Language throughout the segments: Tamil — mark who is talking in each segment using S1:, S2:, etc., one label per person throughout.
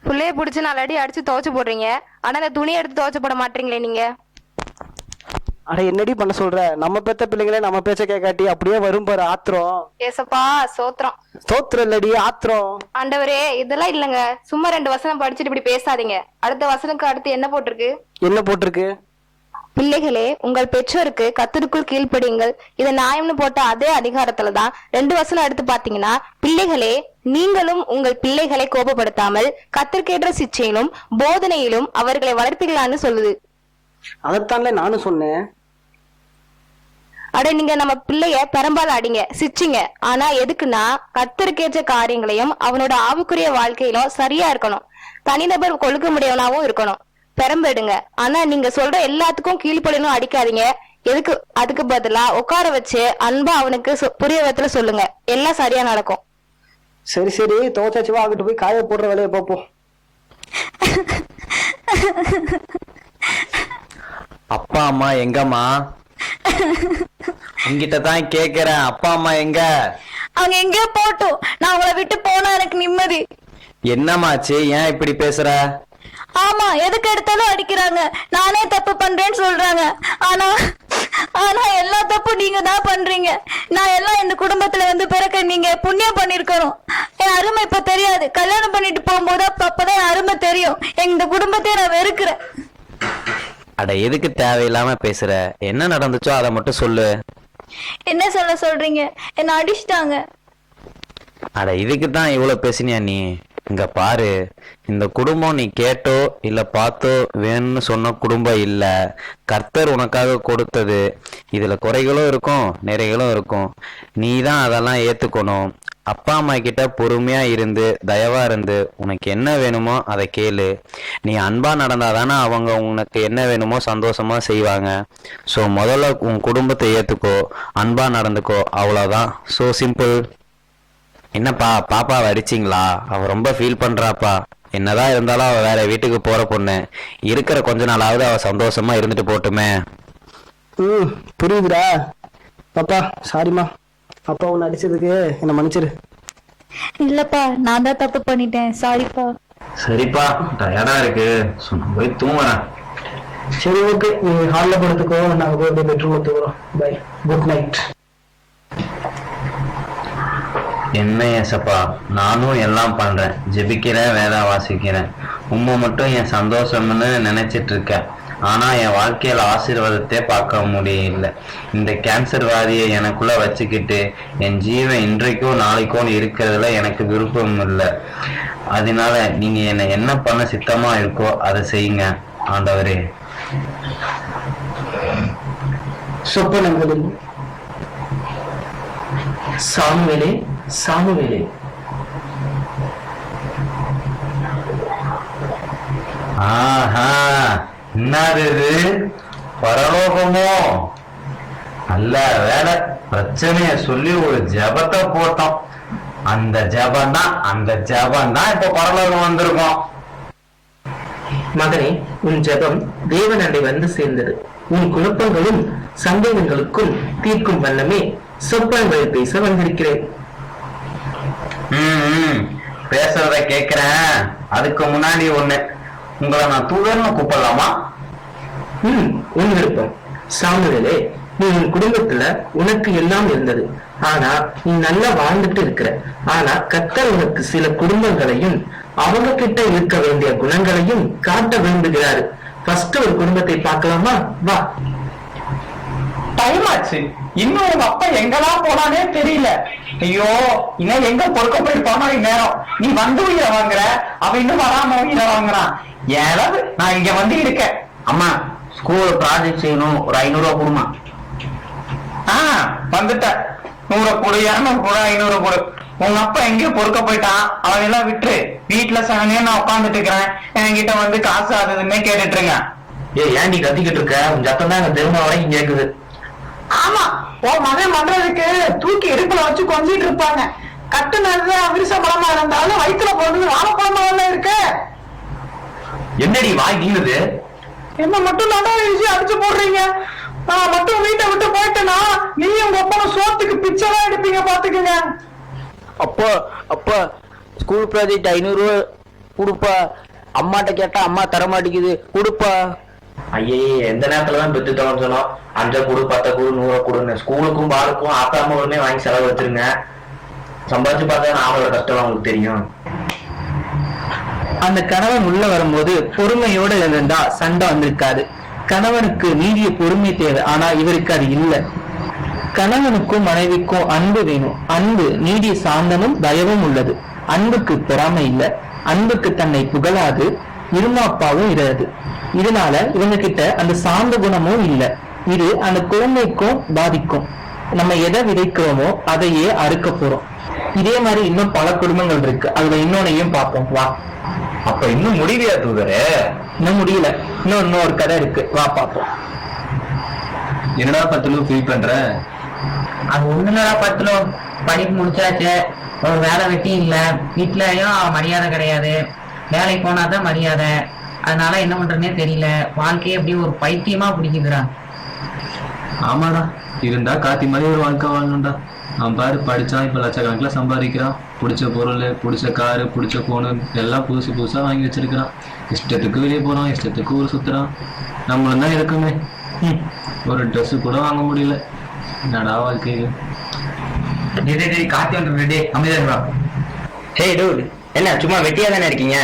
S1: புள்ளைய பிடிச்சி 4 அடி அடிச்சு துவைச்சு போடுறீங்க. ஆனா இந்த துணியை எடுத்து துவைச்சு போட மாட்டீங்களே நீங்க.
S2: அட என்னடி பண்ண சொல்ற? நம்ம பெத்த பிள்ளைங்களே நம்ம பேச்ச கேட்காட்டி அப்படியே வரும் பாரு ஆத்திரம்.
S1: ஏசப்பா சோத்திரம்.
S2: சோத்திரம் இல்லடி ஆத்திரம்.
S1: ஆண்டவரே இதெல்லாம் இல்லங்க. சும்மா 2 வசனம் படிச்சுட்டு இப்படி பேசாதீங்க. அடுத்த வசனுக்கு அடுத்து என்ன போட்டிருக்கு?
S2: என்ன போட்டிருக்கு?
S1: பிள்ளைகளே உங்கள் பெற்றோருக்கு கர்த்தருக்குள் கீழ்ப்படியுங்கள். இதை நியாயம்னு போட்ட அதே அதிகாரத்துலதான் 2 வசனம் எடுத்து பாத்தீங்கன்னா, பிள்ளைகளே நீங்களும் உங்கள் பிள்ளைகளை கோபப்படுத்தாமல் கர்த்தருக்கேற்ற சிச்சையிலும் போதனையிலும் அவர்களை வளர்ப்பீங்களான்னு சொல்லுது.
S2: அதைத்தான்ல நானும் சொன்னேன்.
S1: அட நீங்க நம்ம பிள்ளைய பெரம்பால் அடிங்க சிச்சிங்க. ஆனா எதுக்குன்னா கர்த்தருக்கேற்ற காரியங்களையும் அவனோட ஆவிக்குரிய வாழ்க்கையிலும் சரியா இருக்கணும். தனிநபர் கொழுக்க முடியவனாவும் இருக்கணும். பெரம்பெடுங்க. ஆனா நீங்க சொல்ற எல்லாத்துக்கும் கீழ்ப்படினும் அடிக்காதீங்க. எதுக்கு? அதுக்கு பதிலா உட்கார வச்சு அன்பா அவனுக்கு புரிய விதத்துல சொல்லுங்க. எல்லாம் சரியா நடக்கும்.
S2: சரி சரி தோச்சாச்சுவா, ஆகிட்டு போய் காய போடுற வேலையை பார்ப்போம்.
S3: அப்பா அம்மா எங்கம்மா? உங்ககிட்ட தான் கேக்குறேன். அப்பா அம்மா எங்க?
S4: அவங்க எங்கேயோ போட்டும். நான் அவங்கள விட்டு போனா எனக்கு நிம்மதி.
S3: என்னமாச்சு? ஏன் இப்படி பேசுற?
S4: ஆமா, எதுக்கு எடுத்தாலும் அடிக்கிறாங்க. நானே தப்பு பண்றேன்னு சொல்றாங்க. ஆனா ஆனா எல்லா தப்பும் நீங்க தான் பண்றீங்க. நான் எல்லாம் இந்த குடும்பத்துல வந்து பிறக்க நீங்க புண்ணியம் பண்ணிருக்கணும். என் அருமை இப்ப தெரியாது. கல்யாணம் பண்ணிட்டு போகும்போது அப்பதான் என் அருமை தெரியும். இந்த குடும்பத்தையே நான் வெறுக்கிறேன்.
S3: அட எதுக்கு தேவையில்லாம பேசுற? என்ன நடந்துச்சோ அதை மட்டும் சொல்லு.
S4: என்ன சொல்ல சொல்றீங்க? என்ன அடிச்சிட்டாங்க.
S3: அட இதுக்கு தான் இவ்வளவு பேசினியா நீ? இங்க பாரு, இந்த குடும்பம் நீ கேட்டோ இல்ல பார்த்தோ வேணும்னு சொன்ன குடும்பம் இல்ல. கர்த்தர் உனக்காக கொடுத்தது. இதுல குறைகளும் இருக்கும் நிறைகளும் இருக்கும். நீ தான் அதெல்லாம் ஏத்துக்கணும். அப்பா அம்மா கிட்ட பொறுமையா இருந்து தயவா இருந்து உனக்கு என்ன வேணுமோ அதை கேளு. நீ அன்பா நடந்தாதானே அவங்க உனக்கு என்ன வேணுமோ சந்தோஷமா செய்வாங்க. ஸோ முதல்ல உன் குடும்பத்தை ஏத்துக்கோ, அன்பா நடந்துக்கோ, அவ்வளோதான். So simple. என்னப்பா பாப்பாவை அடிச்சிங்களா? அவ ரொம்ப ஃபீல் பண்றாப்பா. என்னதான் இருந்தாலும் அவ வேற வீட்டுக்கு போற பொண்ணு. இருக்கிற கொஞ்ச நாளாவது அவ சந்தோஷமா இருந்துட்டு போட்டுமே.
S2: புரியுதுடா. பாப்பா சாரிம்மா, அப்பா உன்னை அடிச்சதுக்கு என்ன மன்னிச்சிரு.
S4: இல்லப்பா, நான் தான் தப்பு பண்ணிட்டேன். சாரிப்பா.
S3: சரிப்பா, டயர்டா இருக்கு, போய் தூங்குறேன்.
S2: சரி ஓகே, நீ ஹாலில் படுத்துக்கோ, நாங்க போய் பெட்ரூம் தூங்குறோம். Bye, good night.
S3: என்ன ஏசப்பா, நானும் எல்லாம் பண்றேன், ஜெபிக்கிறேன், வேதா வாசிக்கிறேன். உண்மை மட்டும் என் சந்தோஷம்னு நினைச்சிட்டு இருக்கேன். ஆனா என் வாழ்க்கையில ஆசீர்வாதத்தை பார்க்க முடியல. இந்த கேன்சர் வாதியை எனக்குள்ள வச்சுக்கிட்டு என் ஜீவன் இன்றைக்கும் நாளைக்கும் இருக்கிறதுல எனக்கு விருப்பம் இல்லை. அதனால நீங்க என்ன பண்ண சித்தமா இருக்கோ அதை செய்யுங்க ஆண்டவரே.
S2: சொப்பனங்களில் சாமுவேலே சாமுவேலே.
S3: ஆஹா, என்னது இது? பரலோகமோ? நல்ல வேலை, பிரச்சனைய சொல்லி ஒரு ஜபத்தை போட்டோம். அந்த ஜபம் தான் இப்ப பரலோகம் வந்திருக்கோம்.
S5: மகனே, உன் ஜபம் தேவனண்டை வந்து சேர்ந்தது. உன் குழப்பங்களும் சந்தேகங்களுக்கும் தீர்க்கும் வண்ணமே சொப்பனங்களை பேச வந்திருக்கிறேன்.
S3: பேசுறத கேக்குறேன். அதுக்கு முன்னாடி ஒண்ணு, உங்களை நான் தூதர்னு கூப்பிடலாமா?
S5: உன் விருப்பம். சாமுவேலே, நீ உன் குடும்பத்துல உனக்கு எல்லாம் இருந்தது. ஆனா நீ நல்லா வாழ்ந்துட்டு இருக்கிற. ஆனா கர்த்தர் உனக்கு சில குடும்பங்களையும் அவங்க கிட்ட இருக்க வேண்டிய குணங்களையும் காட்ட விரும்புகிறாரு. ஃபர்ஸ்ட் ஒரு குடும்பத்தை பார்க்கலாமா? வா.
S6: டைம் ஆச்சு. இன்னும் உங்க அப்பா எங்கெல்லாம் போனானே தெரியல. ஐயோ, இன்னும் எங்க பொறுக்க போயிருப்பானோ இந்நேரம். நீ வந்து உயிரை வாங்குற, அவன் இன்னும் வராம உயிரை வாங்குறான். ஏதாவது நான் இங்க வந்து இருக்கேன்.
S3: அம்மா, ஸ்கூல் ப்ராஜெக்ட் செய்யணும், ஒரு 500 ரூபா கொடுமா.
S6: வந்துட்ட. 100 கொடு, 200 கொடு, 500 கொடு. உங்க அப்பா எங்கேயோ பொறுக்க போயிட்டான். அவன் எல்லாம் விட்டு வீட்டுல சகனே நான் உட்காந்துட்டு இருக்கிறேன். என்கிட்ட வந்து காசு அதுன்னு கேட்டுட்டு இருங்க.
S5: ஏன்டி கத்திக்கிட்டு இருக்க? உன் சத்தம் தான் எங்க திரும்ப வரைக்கும் கேக்குது.
S6: ஆமா, உன் மகன் பண்றதுக்கு தூக்கி இடுப்புல வச்சு கொஞ்சிட்டு இருப்பாங்க. கட்டுனது விரிச பழமா இருந்தாலும் வயிற்றுல போடுறது வாழைப்பழமா இருக்கு.
S3: என்னடி வாய் கீழுது?
S6: என்ன மட்டும் அடிச்சு போடுறீங்க. நான் மட்டும் வீட்டை விட்டு போயிட்டேன்னா நீ உங்க அப்பா சோத்துக்கு பிச்சைதான் எடுப்பீங்க, பாத்துக்கங்க.
S2: அப்பா அப்பா, ஸ்கூல் ப்ராஜெக்ட் 500 ரூபா கொடுப்பா. அம்மாட்ட கேட்டா அம்மா தர மாட்டேங்குது, கொடுப்பா.
S7: ஐயே, எந்த நேரத்துலதான் பெத்துட்டோம்னு சொன்னோம். 5 கொடு 10 கொடு 100 கொடுங்க. ஸ்கூலுக்கும் பாலுக்கும் ஆத்தா அம்மா உடனே வாங்கி செலவு வச்சிருங்க. சம்பாதிச்சு பார்த்தா அவங்களோட கஷ்டம் உங்களுக்கு தெரியும்.
S5: அந்த கணவன் உள்ள வரும்போது பொறுமையோட இருந்தா சண்டை வந்திருக்காது. கணவனுக்கு நீடிய பொறுமை தேவை, ஆனா இவருக்கு அது இல்லை. கணவனுக்கும் மனைவிக்கும் அன்பு வேணும். அன்பு நீடிய சாந்தமும் தயவும் உள்ளது. அன்புக்கு பொறாமை இல்லை. அன்புக்கு தன்னை புகழாது, இருமாப்பாவும் இராது. இதனால இவங்க கிட்ட அந்த சாந்த குணமும் இல்லை. இது அந்த குழந்தைக்கும் பாதிக்கும். நம்ம எதை விதைக்கிறோமோ அதையே அறுக்க போறோம். இதே மாதிரி இன்னும் பல குடும்பங்கள் இருக்கு. அதுல இன்னொன்னையும் பார்ப்போம் வா.
S7: அப்ப இன்னும் முடியலையா தூதரே?
S5: இன்னும் முடியல. இன்னொரு கதை இருக்கு, வா பார்ப்போம்.
S7: என்னடா பத்துலு ஃபீல் பண்ற?
S8: அது ஒண்ணுலடா பத்துலோ, படிப்பு முடிச்சாச்சு, ஒரு வேலை வெட்டி இல்ல, வீட்லயும் மரியாதை கிடையாது, வேலைக்கு போனாதான் மரியாதை. அதனால என்ன பண்றதுனே தெரியல. வாழ்க்கையே எப்படி ஒரு பைத்தியமா பிடிக்குதுடா.
S9: ஆமாடா, இருந்தா காத்தி மாதிரி ஒரு வாழ்க்கை வாழணும்டா. அவன் பாரு, படிச்சான், இப்ப லட்சக்கணக்கில் சம்பாதிக்கிறான். பிடிச்ச பொருள், பிடிச்ச காரு, பிடிச்ச போனு எல்லாம் புதுசா வாங்கி வச்சிருக்கிறான். இஷ்டத்துக்கு வெளியே போறான், இஷ்டத்துக்கு ஊர் சுத்துறான். நம்மளும் தான் இருக்குமே, ஒரு ட்ரெஸ் கூட வாங்க முடியல. என்னடா வாழ்க்கை இது?
S7: காத்தி வந்து அமைதியா. ஹே டூட், என்ன சும்மா வெட்டியா தானே இருக்கீங்க?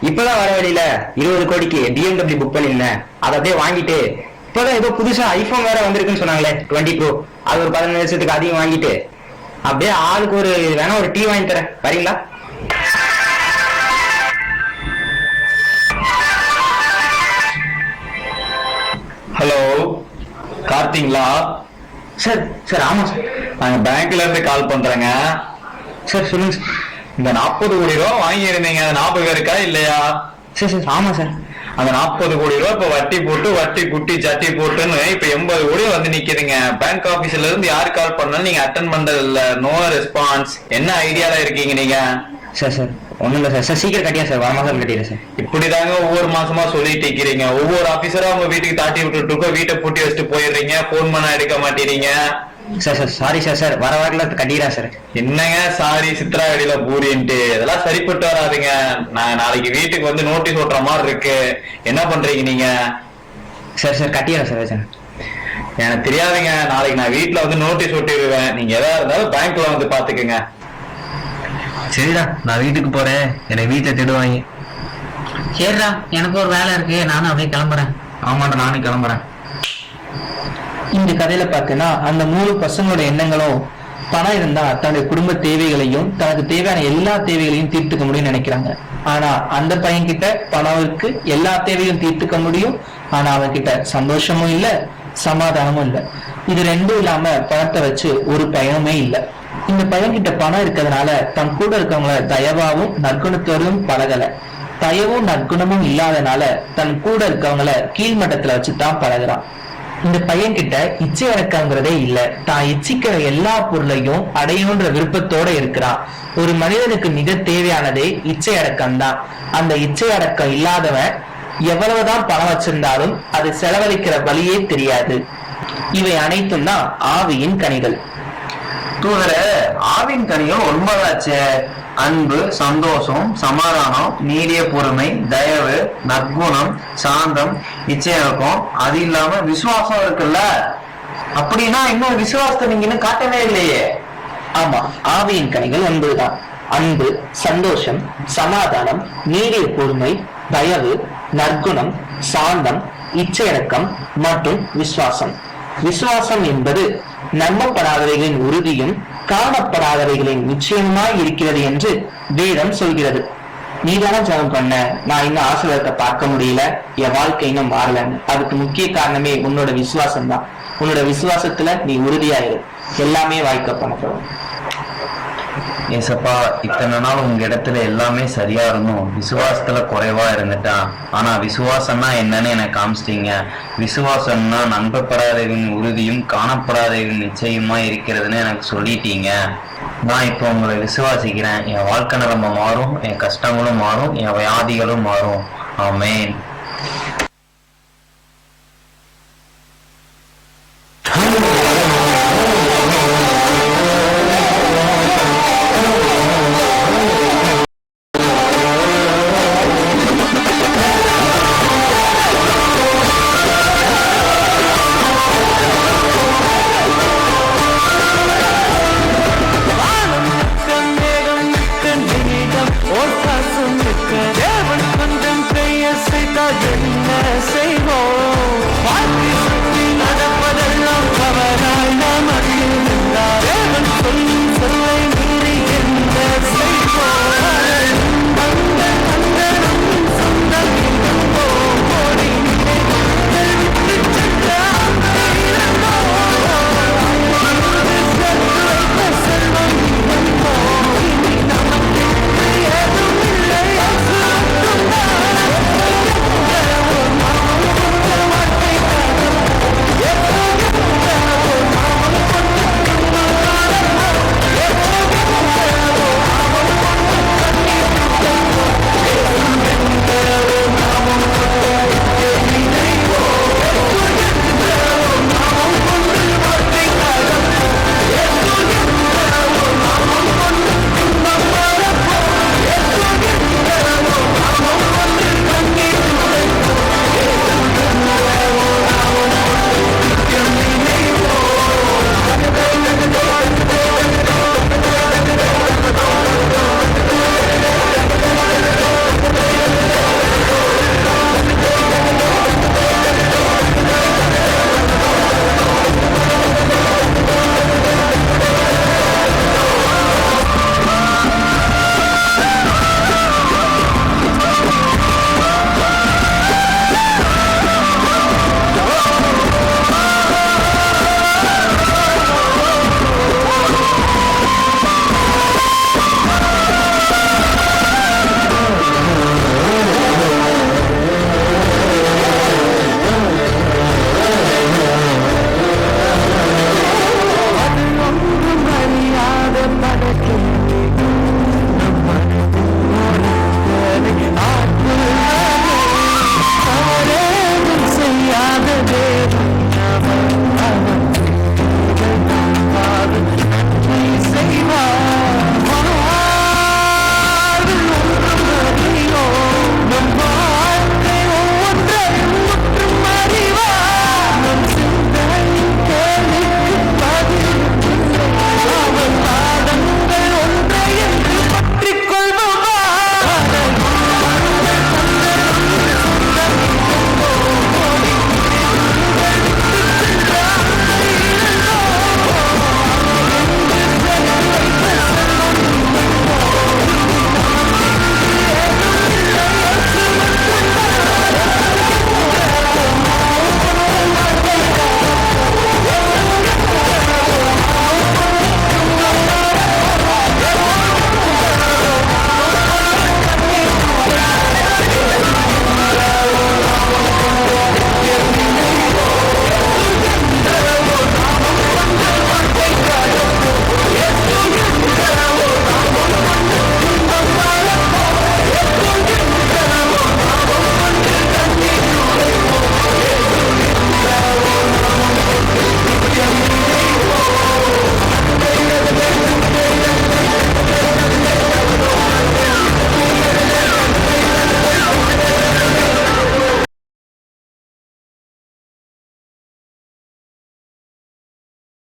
S7: இப்பதான் வர வழியில 20 கோடிக்கு BMW புக் பண்ணிருந்தேன். அதை அப்படியே வாங்கிட்டு இப்பதான் ஏதோ புதுசா ஐபோன் வேற வந்திருக்குன்னு சொன்னாங்களே, 20 Pro. அது ஒரு 15 வருஷத்துக்கு அதிகம் வாங்கிட்டு அப்படியே ஆளுக்கு ஒரு வேணா ஒரு டீ வாங்கி தரேன், வரீங்களா?
S6: ஹலோ, கார்த்திங்களா?
S7: சார் சார் ஆமா சார்,
S6: நாங்க பேங்க்ல இருந்து கால் பண்றேங்க.
S7: சார் சொல்லுங்க சார்.
S6: இந்த 40 கோடி ரூபா வாங்கி இருந்தீங்க, அது ஞாபகம் இருக்கா இல்லையா?
S7: சார் சார் ஆமா சார்.
S6: அந்த 40 கோடி ரூபா இப்ப வட்டி போட்டு வட்டி குட்டி சட்டி போட்டுன்னு இப்ப 80 கோடி வந்து நிக்குதுங்க. பேங்க் ஆபீஸ்ல இருந்து யாரு கால் பண்ணாலும் நீங்க அட்டன் பண்றது இல்ல, நோ ரெஸ்பான்ஸ். என்ன ஐடியால இருக்கீங்க நீங்க?
S7: சார் சார் ஒண்ணும் இல்ல சார். சார் சீக்கிரம் கட்டியா சார், வர மாசம் கட்டிடுறேன் சார்.
S6: இப்படிதாங்க ஒவ்வொரு மாசமா சொல்லிட்டு இருக்கிறீங்க. ஒவ்வொரு ஆபீசரா உங்க வீட்டுக்கு தாட்டி விட்டுட்டு வீட்டை பூட்டி வச்சுட்டு போயிடுறீங்க, போன் பண்ண எடுக்க மாட்டேறீங்க.
S7: Sir sir sorry sir. Sir வர வாரத்துல கட்டிடுறேன் சார்.
S6: என்னங்க சாரி சித்ரா அடியில பூரின்ட்டு, இதெல்லாம் சரிப்பட்டு வராதுங்க. நான் நாளைக்கு வீட்டுக்கு வந்து நோட்டீஸ் ஓட்டுற மாதிரி இருக்கு. என்ன பண்றீங்க நீங்க?
S7: சார் சார் கட்டிடுறேன் சார். சார்
S6: எனக்கு தெரியாதுங்க, நாளைக்கு நான் வீட்டுல வந்து நோட்டீஸ் ஒட்டிடுவேன். நீங்க எதா இருந்தாலும் பேங்க்ல வந்து பாத்துக்கோங்க.
S9: சரிடா, நான் வீட்டுக்கு போறேன், என்னை வீட்டுல தேடுவாங்க.
S8: சரிடா, எனக்கு ஒரு வேலை இருக்கு, நானும் அப்படியே கிளம்புறேன்.
S9: ஆமாடா, நானும் கிளம்புறேன்.
S5: இந்த கதையில பார்த்தீங்கன்னா அந்த 3 பசங்களோட எண்ணங்களும் பணம் இருந்தா தன்னுடைய குடும்ப தேவைகளையும் தனக்கு தேவையான எல்லா தேவைகளையும் தீர்த்துக்க முடியும்னு நினைக்கிறாங்க. ஆனா அந்த பையன் கிட்ட பணம் இருக்கு, எல்லா தேவையும் தீர்த்துக்க முடியும். ஆனா அவன் கிட்ட சந்தோஷமும் இல்ல, சமாதானமும் இல்ல. இது ரெண்டும் இல்லாம பணத்தை வச்சு ஒரு பயனுமே இல்ல. இந்த பையன் கிட்ட பணம் இருக்கிறதுனால தன் கூட இருக்கவங்கள தயவாவும் நற்குணத்தோடும் பழகல. தயவும் நற்குணமும் இல்லாதனால தன் கூட இருக்கவங்கள கீழ்மட்டத்துல வச்சுதான் பழகுறான். இந்த பையன் கிட்ட இச்சை அடக்கங்கிறதே இல்ல. தான் இச்சிக்கிற எல்லா பொருளையும் அடையணுன்ற விருப்பத்தோட இருக்கிறான். ஒரு மனிதனுக்கு மிக தேவையானதே இச்சை அடக்கம் தான். அந்த இச்சை அடக்கம் இல்லாதவன் எவ்வளவுதான் பணம் வச்சிருந்தாலும் அது செலவழிக்கிற வழியே தெரியாது. இவை அனைத்தும் தான் ஆவியின் கனிகள்.
S9: தூதர, ஆவின் கனியும் 9ஆச்சு. அன்பு, சந்தோஷம், சமாதானம், நீடிய பொறுமை, தயவு, நற்குணம், சாந்தம், இச்சையடக்கம். அது இல்லாம விசுவாசம் இருக்குல்ல. அப்படின்னா இன்னும் விசுவாசத்தை நீங்க இன்னும் காட்டவே இல்லையே.
S5: ஆமா, ஆவியின் கனிகள் 9 தான். அன்பு, சந்தோஷம், சமாதானம், நீடிய பொறுமை, தயவு, நற்குணம், சாந்தம், இச்சையடக்கம் மற்றும் விசுவாசம். விசுவாசம் என்பது நம்பப்படாதவைகளின் உறுதியும் காணப்படாதவைகளின் நிச்சயமாய் இருக்கிறது என்று வேதம் சொல்கிறது. நீதான ஜெபம் பண்ண, நான் இன்னும் ஆசீர்வாதத்தை பார்க்க முடியல, என் வாழ்க்கை இன்னும் மாறலன்னு. அதுக்கு முக்கிய காரணமே உன்னோட விசுவாசம் தான். உன்னோட விசுவாசத்துல நீ உறுதியாயிரு, எல்லாமே வாய்க்க பண்ணப்படும்.
S3: ஏசப்பா, இத்தனை நாள் உங்க இடத்துல எல்லாமே சரியா இருந்தும் விசுவாசத்துல குறைவா இருந்துட்டான். ஆனா விசுவாசம்னா என்னன்னு எனக்கு காமிச்சிட்டீங்க. விசுவாசம்னா நம்பப்படாதவின் உறுதியும் காணப்படாதவின் நிச்சயமா இருக்கிறதுன்னு எனக்கு சொல்லிட்டீங்க. நான் இப்போ உங்களை விசுவாசிக்கிறேன். என் வாழ்க்கை நிலைமை மாறும், என் கஷ்டங்களும் மாறும், என் வியாதிகளும் மாறும். ஆமேன்.